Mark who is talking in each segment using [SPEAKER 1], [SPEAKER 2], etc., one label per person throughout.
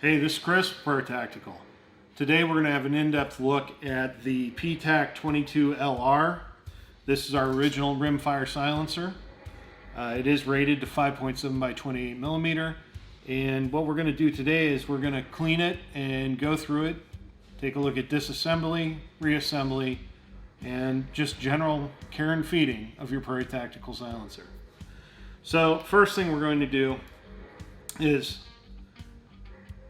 [SPEAKER 1] Hey, this is Chris, Prairie Tactical. Today we're going to have an in-depth look at the PTAC-22LR. This is our original rimfire silencer. It is rated to 5.7 by 28 millimeter. And what we're going to do today is we're going to clean it and go through it, take a look at disassembly, reassembly, and just general care and feeding of your Prairie Tactical silencer. So first thing we're going to do is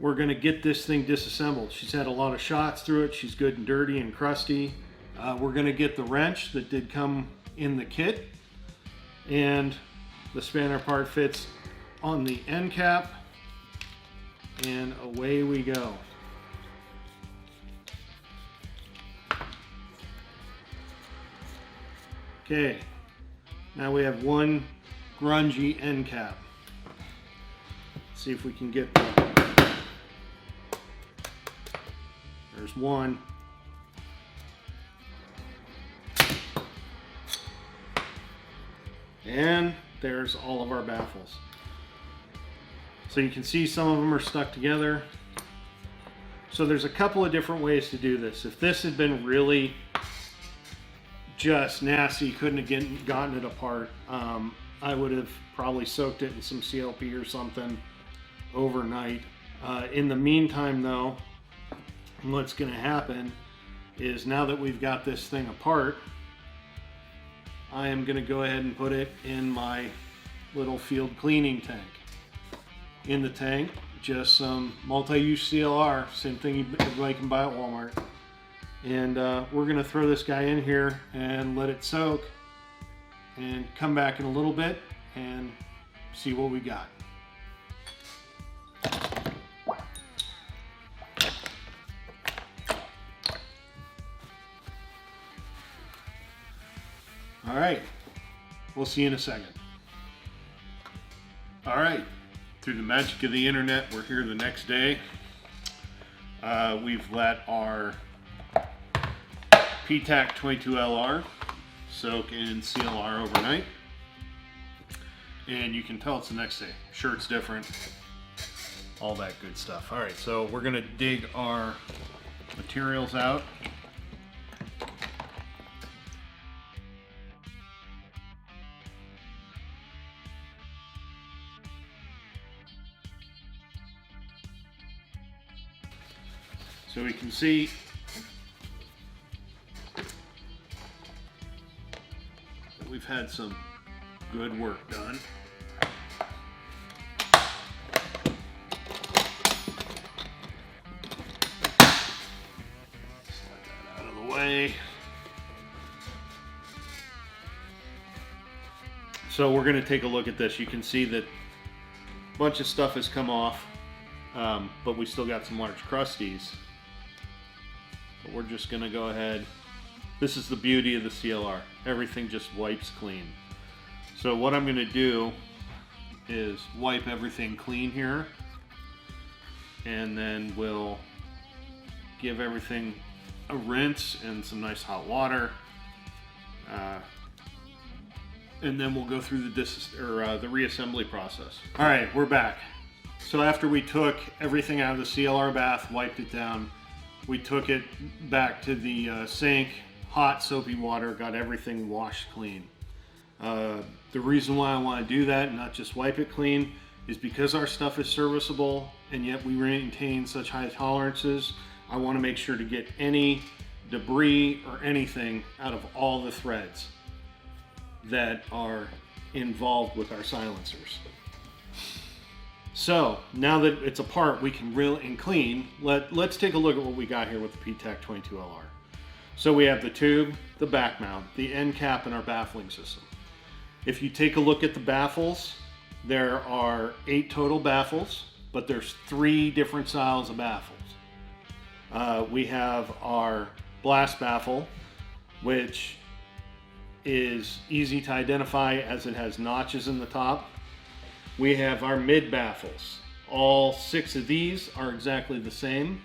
[SPEAKER 1] we're going to get this thing disassembled. She's had a lot of shots through it. She's good and dirty and crusty. We're going to get the wrench that did come in the kit, and the spanner part fits on the end cap, and away we go. Okay, now we have one grungy end cap. Let's see if we can get the... There's one. And there's all of our baffles. So you can see some of them are stuck together. So there's a couple of different ways to do this. If this had been really just nasty, couldn't have gotten it apart, I would have probably soaked it in some CLP or something overnight. In the meantime though, what's going to happen is, now that we've got this thing apart, I am going to go ahead and put it in my little field cleaning tank. In the tank, just some multi-use CLR, same thing everybody can buy at Walmart. And we're going to throw this guy in here and let it soak, and come back in a little bit and see what we got. All right, we'll see you in a second. All right, through the magic of the internet, we're here the next day. We've let our PTAC-22LR soak in CLR overnight, and you can tell it's the next day. Shirt's different, all that good stuff. All right, so we're gonna dig our materials out. So we can see that we've had some good work done. Slide that out of the way. So we're going to take a look at this. You can see that a bunch of stuff has come off, but we still got some large crusties. But we're just going to go ahead. This is the beauty of the CLR. Everything just wipes clean. So what I'm going to do is wipe everything clean here, and then we'll give everything a rinse and some nice hot water, and then we'll go through the reassembly process. All right, we're back. So after we took everything out of the CLR bath, wiped it down, we took it back to the sink, hot soapy water, got everything washed clean. The reason why I want to do that and not just wipe it clean is because our stuff is serviceable, and yet we maintain such high tolerances. I want to make sure to get any debris or anything out of all the threads that are involved with our silencers. So now that it's apart, we can reel and clean. Let's take a look at what we got here with the PTAC-22LR. So we have the tube, the back mount, the end cap, and our baffling system. If you take a look at the baffles, there are 8 total baffles, but there's 3 different styles of baffles. We have our blast baffle, which is easy to identify as it has notches in the top. We have our mid baffles. All 6 of these are exactly the same.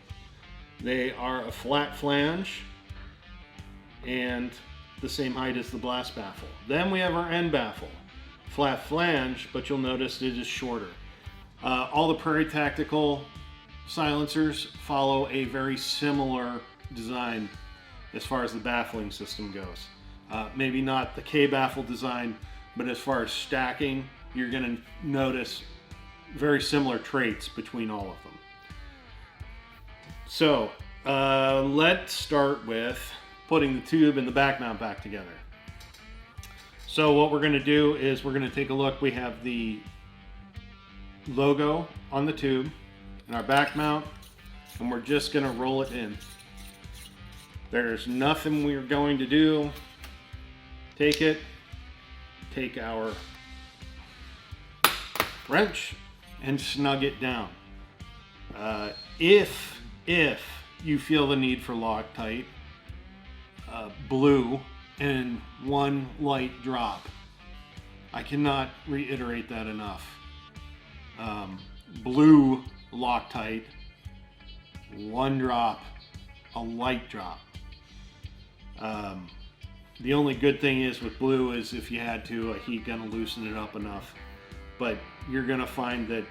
[SPEAKER 1] They are a flat flange and the same height as the blast baffle. Then we have our end baffle. Flat flange, but you'll notice it is shorter. All the Prairie Tactical silencers follow a very similar design as far as the baffling system goes. Maybe not the K-baffle design, but as far as stacking, you're going to notice very similar traits between all of them. So let's start with putting the tube and the back mount back together. So what we're going to do is we're going to take a look. We have the logo on the tube and our back mount, and we're just going to roll it in. There's nothing we're going to do. Take our wrench and snug it down. If you feel the need for Loctite, blue and one light drop. I cannot reiterate that enough. Blue Loctite, one drop, a light drop. The only good thing is with blue is if you had to, a heat gun will loosen it up enough. But you're gonna find that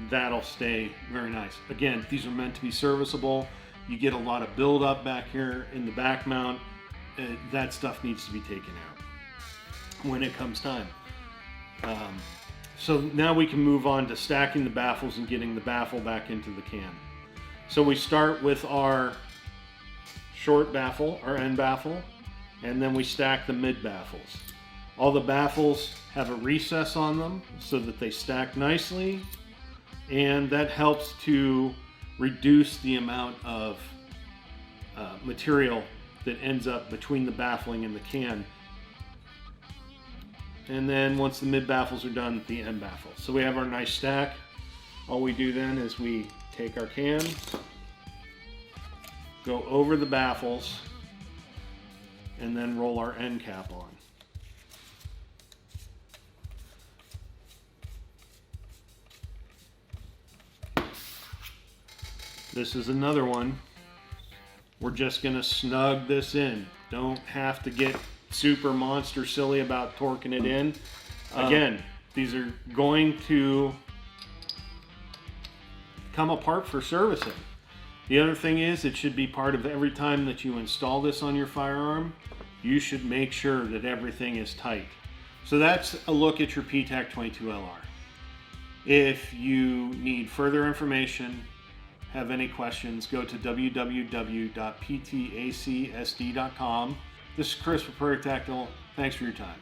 [SPEAKER 1] that'll stay very nice. Again, these are meant to be serviceable. You get a lot of buildup back here in the back mount. That stuff needs to be taken out when it comes time. So now we can move on to stacking the baffles and getting the baffle back into the can. So we start with our short baffle, our end baffle, and then we stack the mid baffles. All the baffles have a recess on them so that they stack nicely, and that helps to reduce the amount of material that ends up between the baffling and the can. And then once the mid baffles are done, the end baffle. So we have our nice stack. All we do then is we take our can, go over the baffles, and then roll our end cap on. This is another one. We're just gonna snug this in. Don't have to get super monster silly about torquing it in. Again, these are going to come apart for servicing. The other thing is, it should be part of every time that you install this on your firearm, you should make sure that everything is tight. So that's a look at your PTAC-22LR. If you need further information, have any questions, go to www.ptacsd.com. This is Chris for Prairie Tactical. Thanks for your time.